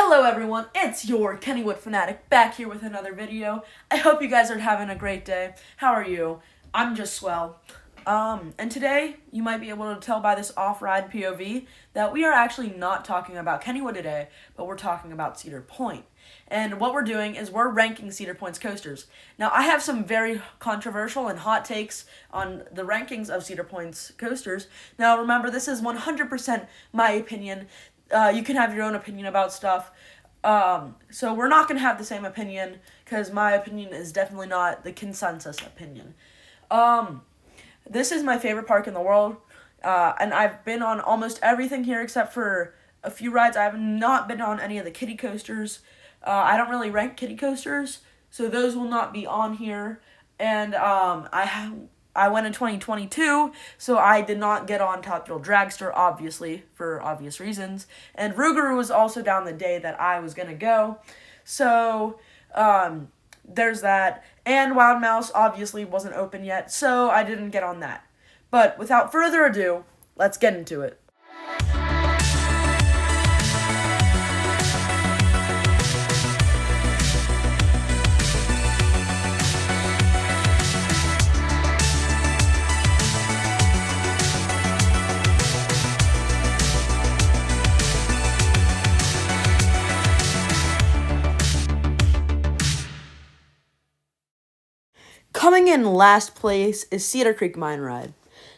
Hello everyone, it's your Kennywood Fanatic back here with another video. I hope you guys are having a great day. How are you? I'm just swell. And today, you might be able to tell by this off-ride POV that we are actually not talking about Kennywood today, but we're talking about Cedar Point. And what we're doing is we're ranking Cedar Point's coasters. Now, I have some very controversial and hot takes on the rankings of Cedar Point's coasters. Now, remember, this is 100% my opinion. You can have your own opinion about stuff. So we're not going to have the same opinion because my opinion is definitely not the consensus opinion. This is my favorite park in the world, and I've been on almost everything here except for a few rides. I have not been on any of the kiddie coasters. I don't really rank kiddie coasters, so those will not be on here. And I went in 2022, so I did not get on Top Thrill Dragster, obviously, for obvious reasons. And Rougarou was also down the day that I was going to go. So, there's that. And Wild Mouse obviously wasn't open yet, so I didn't get on that. But without further ado, let's get into it. Coming in last place is Cedar Creek Mine Ride.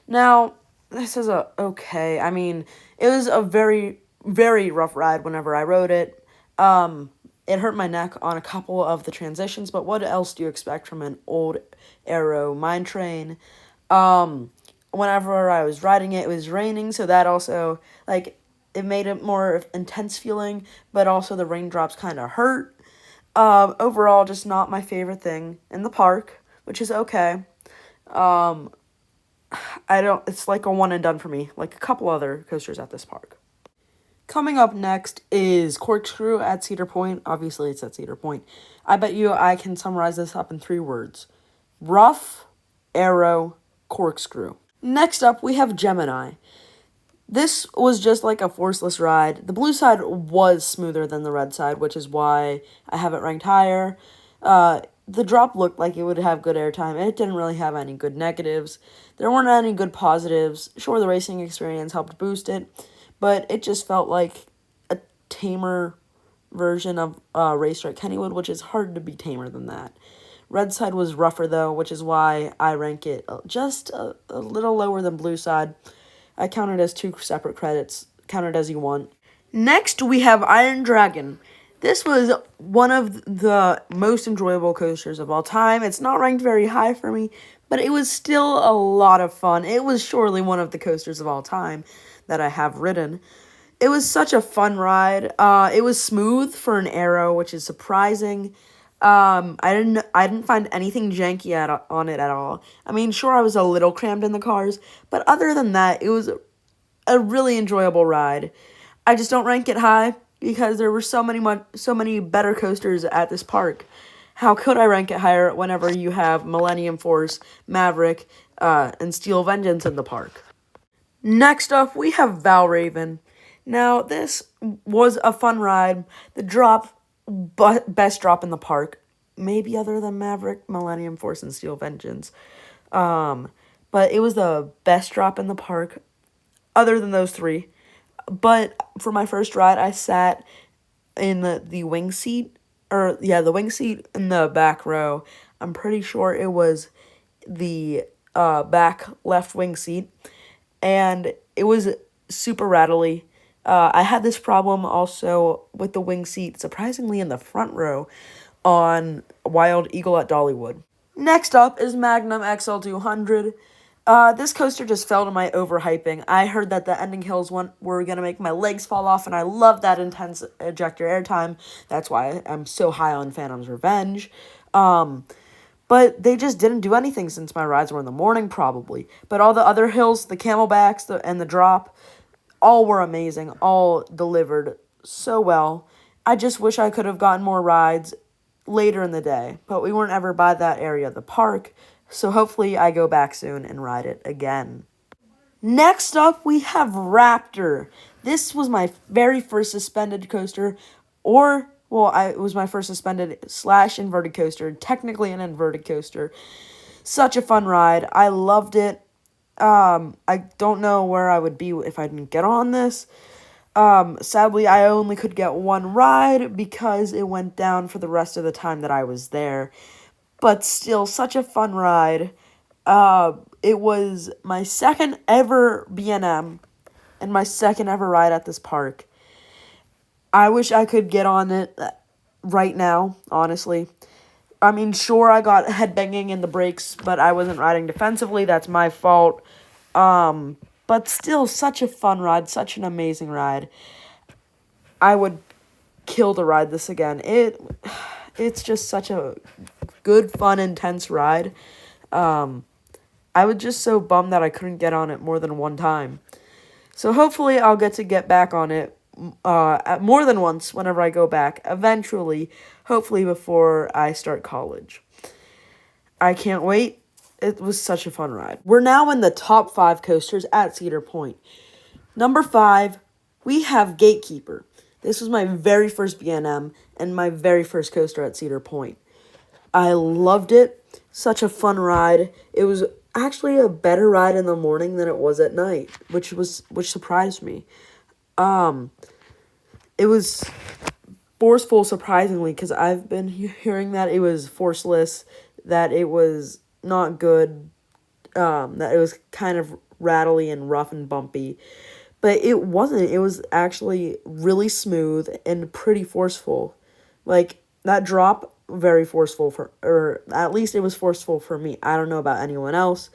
Now, this is okay. I mean, it was a very, very rough ride whenever I rode it. It hurt my neck on a couple of the transitions, but what else do you expect from an old aero mine train? Whenever I was riding it, it was raining, so that also, it made it more intense feeling, but also the raindrops kind of hurt. Overall, just not my favorite thing in the park, which is okay. It's like a one and done for me, like a couple other coasters at this park. Coming up next is Corkscrew at Cedar Point. Obviously, it's at Cedar Point. I bet you I can summarize this up in 3 words. Rough, aero, corkscrew. Next up, we have Gemini. This was just like a forceless ride. The blue side was smoother than the red side, which is why I have it ranked higher. The drop looked like it would have good airtime. It didn't really have any good negatives. There weren't any good positives. Sure, the racing experience helped boost it, but it just felt like a tamer version of Racetrack Kennywood, which is hard to be tamer than that. Red side was rougher, though, which is why I rank it just a little lower than blue side. I count it as 2 separate credits. Count it as you want. Next, we have Iron Dragon. This was one of the most enjoyable coasters of all time. It's not ranked very high for me, but it was still a lot of fun. It was surely one of the coasters of all time that I have ridden. It was such a fun ride. It was smooth for an aero, which is surprising. I didn't find anything janky on it at all. I mean, sure, I was a little crammed in the cars, but other than that, it was a really enjoyable ride. I just don't rank it high because there were so many better coasters at this park. How could I rank it higher whenever you have Millennium Force, Maverick, and Steel Vengeance in the park? Next up, we have Val Raven. Now, this was a fun ride. The drop, best drop in the park, maybe other than Maverick, Millennium Force, and Steel Vengeance. But it was the best drop in the park, other than those 3. But for my first ride, I sat in the wing seat, the wing seat in the back row. I'm pretty sure it was the back left wing seat, and it was super rattly. I had this problem also with the wing seat, surprisingly in the front row, on Wild Eagle at Dollywood. Next up is Magnum XL200. This coaster just fell to my overhyping. I heard that the ending hills were going to make my legs fall off, and I love that intense ejector airtime. That's why I'm so high on Phantom's Revenge. But they just didn't do anything since my rides were in the morning, probably. But all the other hills, the camelbacks, and the drop, all were amazing. All delivered so well. I just wish I could have gotten more rides later in the day, but we weren't ever by that area of the park. So hopefully I go back soon and ride it again. Next up, we have Raptor. This was my very first suspended coaster it was my first suspended / inverted coaster, technically an inverted coaster. Such a fun ride. I loved it. I don't know where I would be if I didn't get on this. Sadly, I only could get one ride because it went down for the rest of the time that I was there. But still, such a fun ride. It was my second ever B&M and my second ever ride at this park. I wish I could get on it right now, honestly. I mean, sure, I got headbanging in the brakes, but I wasn't riding defensively. That's my fault. But still, such a fun ride, such an amazing ride. I would kill to ride this again. It's just such a good, fun, intense ride. I was just so bummed that I couldn't get on it more than one time. So hopefully I'll get back on it more than once whenever I go back. Eventually, hopefully before I start college. I can't wait. It was such a fun ride. We're now in the top 5 coasters at Cedar Point. Number 5, we have Gatekeeper. This was my very first B&M and my very first coaster at Cedar Point. I loved it. Such a fun ride. It was actually a better ride in the morning than it was at night, which surprised me. It was forceful, surprisingly, because I've been hearing that it was forceless, that it was not good, that it was kind of rattly and rough and bumpy. But it wasn't. It was actually really smooth and pretty forceful. Like, that drop, very forceful or at least it was forceful for me. I don't know about anyone else,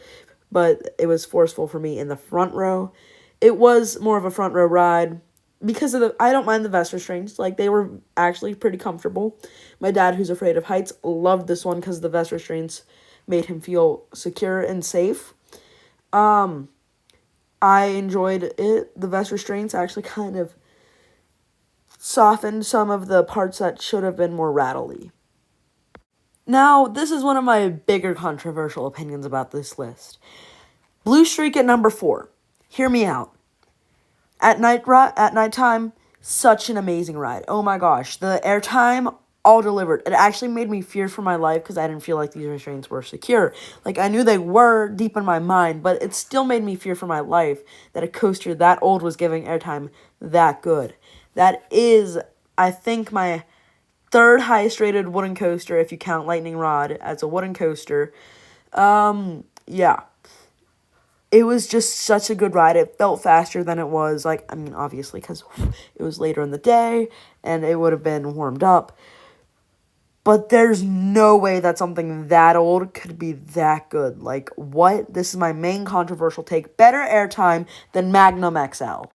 but it was forceful for me in the front row. It was more of a front row ride because I don't mind the vest restraints. Like, they were actually pretty comfortable. My dad, who's afraid of heights, loved this one because the vest restraints made him feel secure and safe. I enjoyed it. The vest restraints actually kind of softened some of the parts that should have been more rattly. Now, this is one of my bigger controversial opinions about this list. Blue Streak at number 4. Hear me out. At nighttime, such an amazing ride. Oh my gosh, the airtime all delivered. It actually made me fear for my life because I didn't feel like these restraints were secure. Like, I knew they were deep in my mind, but it still made me fear for my life that a coaster that old was giving airtime that good. That is, I think, my 3rd highest rated wooden coaster if you count Lightning Rod as a wooden coaster. Yeah. It was just such a good ride. It felt faster than it was, like, I mean, obviously, because it was later in the day, and it would have been warmed up. But there's no way that something that old could be that good. Like, what? This is my main controversial take. Better airtime than Magnum XL.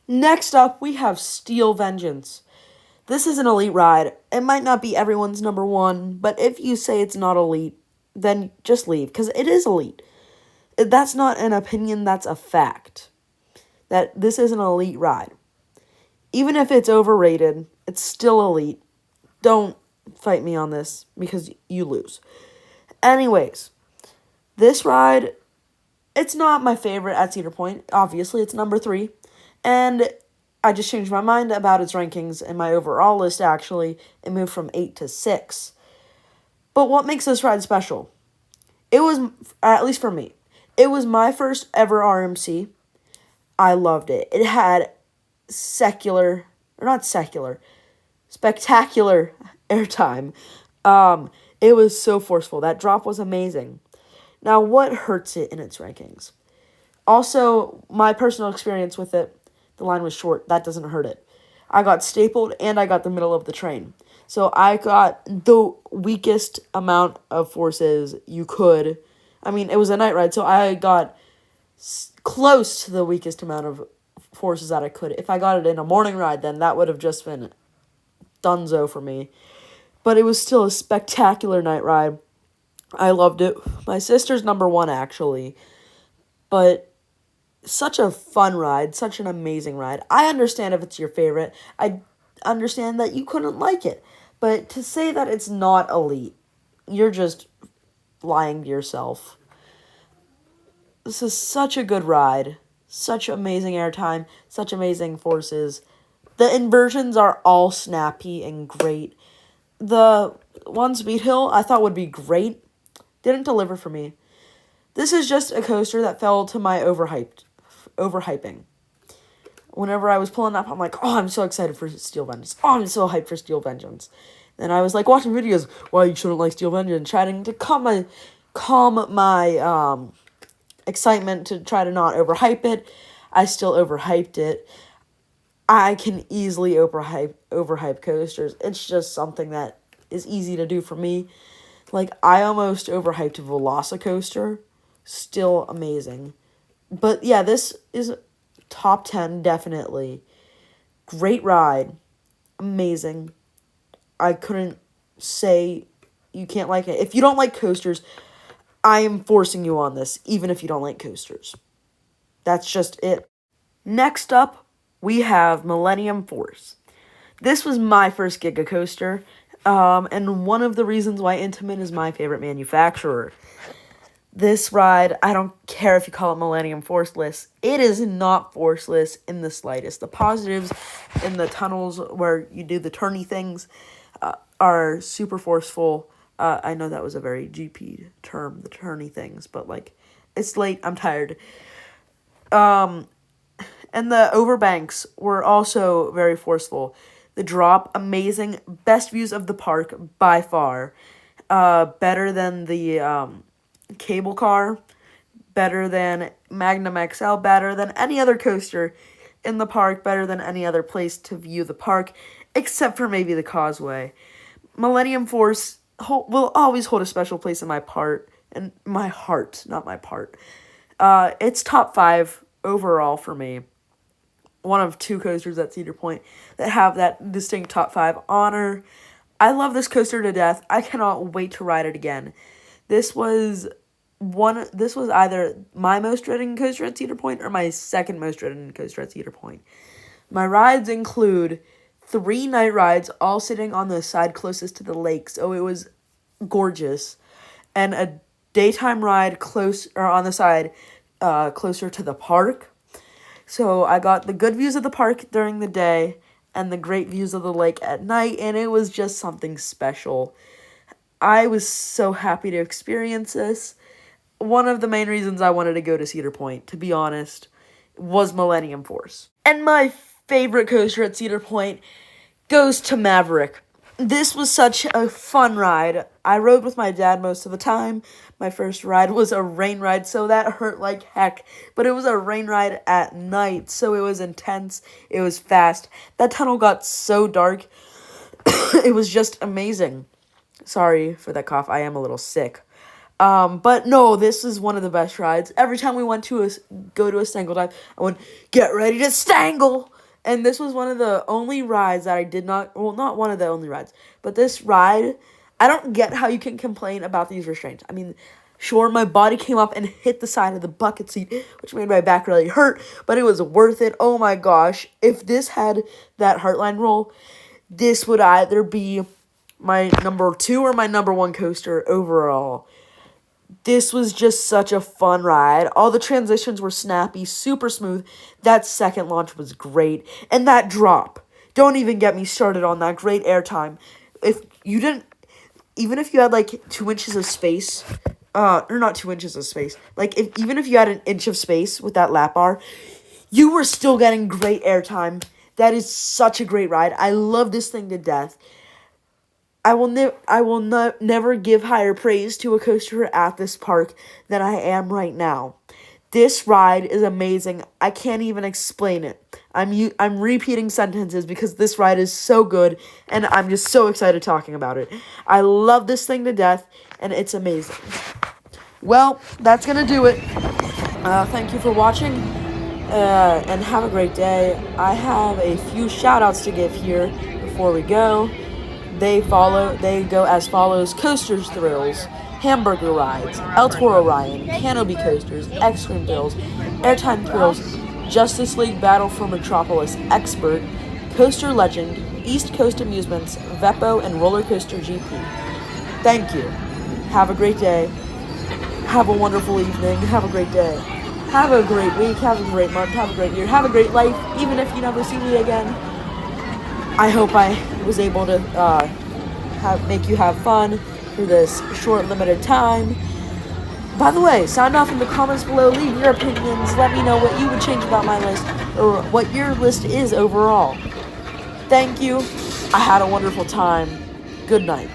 Next up, we have Steel Vengeance. This is an elite ride. It might not be everyone's number 1, but if you say it's not elite, then just leave, because it is elite. That's not an opinion, that's a fact. That this is an elite ride. Even if it's overrated, it's still elite. Don't fight me on this, because you lose. Anyways, this ride, it's not my favorite at Cedar Point. Obviously, it's number 3. And I just changed my mind about its rankings in my overall list, actually. It moved from 8 to 6. But what makes this ride special? It was, at least for me, it was my first ever RMC. I loved it. It had spectacular airtime. It was so forceful. That drop was amazing. Now, what hurts it in its rankings? Also, my personal experience with it, the line was short. That doesn't hurt it. I got stapled and I got the middle of the train. So I got the weakest amount of forces you could. I mean, it was a night ride, so I got close to the weakest amount of forces that I could. If I got it in a morning ride, then that would have just been dunzo for me. But it was still a spectacular night ride. I loved it. My sister's number 1, actually. But such a fun ride, such an amazing ride. I understand if it's your favorite. I understand that you couldn't like it. But to say that it's not elite, you're just lying to yourself. This is such a good ride. Such amazing airtime. Such amazing forces. The inversions are all snappy and great. The one Speed Hill I thought would be great. Didn't deliver for me. This is just a coaster that fell to my overhyping. Whenever I was pulling up, I'm like, oh, I'm so excited for Steel Vengeance. Oh, I'm so hyped for Steel Vengeance. Then I was like watching videos, why you shouldn't like Steel Vengeance, trying to calm my excitement to try to not overhype it. I still overhyped it. I can easily overhype coasters. It's just something that is easy to do for me. Like, I almost overhyped a Velocicoaster. Still amazing. But yeah, this is top 10, definitely. Great ride. Amazing. I couldn't say you can't like it. If you don't like coasters, I am forcing you on this, even if you don't like coasters. That's just it. Next up, we have Millennium Force. This was my first Giga coaster, and one of the reasons why Intamin is my favorite manufacturer. This ride, I don't care if you call it Millennium Forceless, it is not forceless in the slightest. The positives in the tunnels where you do the turny things are super forceful. I know that was a very GP term, the turny things, but like, it's late, I'm tired. And the overbanks were also very forceful. The drop, amazing. Best views of the park by far. Better than the cable car. Better than Magnum XL. Better than any other coaster in the park. Better than any other place to view the park. Except for maybe the Causeway. Millennium Force will always hold a special place in my heart. Not my part. It's top 5 overall for me. One of 2 coasters at Cedar Point that have that distinct top 5 honor. I love this coaster to death. I cannot wait to ride it again. This was either my most ridden coaster at Cedar Point or my second most ridden coaster at Cedar Point. My rides include 3 night rides, all sitting on the side closest to the lake, so it was gorgeous, and a daytime ride on the side closer to the park. So I got the good views of the park during the day and the great views of the lake at night, and it was just something special. I was so happy to experience this. One of the main reasons I wanted to go to Cedar Point, to be honest, was Millennium Force. And my favorite coaster at Cedar Point goes to Maverick. This was such a fun ride. I rode with my dad most of the time. My first ride was a rain ride, so that hurt like heck. But it was a rain ride at night, so it was intense. It was fast. That tunnel got so dark. It was just amazing. Sorry for that cough. I am a little sick. But no, this is one of the best rides. Every time we went to go to a stangle dive, I went, get ready to stangle! And this was one of the only rides that I did not, well, not one of the only rides, but this ride, I don't get how you can complain about these restraints. I mean, sure, my body came up and hit the side of the bucket seat, which made my back really hurt, but it was worth it. Oh my gosh, if this had that Heartline roll, this would either be my number 2 or my number 1 coaster overall. This was just such a fun ride. All the transitions were snappy, super smooth. That second launch was great. And that drop. Don't even get me started on that great airtime. If you didn't, even if you had like 2 inches of space, or not 2 inches of space, like even if you had an inch of space with that lap bar, you were still getting great airtime. That is such a great ride. I love this thing to death. I will never give higher praise to a coaster at this park than I am right now. This ride is amazing. I can't even explain it. I'm repeating sentences because this ride is so good, and I'm just so excited talking about it. I love this thing to death, and it's amazing. Well, that's gonna do it. Thank you for watching, and have a great day. I have a few shout-outs to give here before we go. They go as follows: Coasters Thrills, Hamburger Rides, El Toro Ryan, Canopy Coasters, Extreme Thrills, Airtime Thrills, Justice League Battle for Metropolis Expert, Coaster Legend, East Coast Amusements, Vepo, and Roller Coaster GP. Thank you. Have a great day. Have a wonderful evening. Have a great day. Have a great week. Have a great month. Have a great year. Have a great life, even if you never see me again. I hope I was able to make you have fun for this short, limited time. By the way, sound off in the comments below. Leave your opinions. Let me know what you would change about my list or what your list is overall. Thank you. I had a wonderful time. Good night.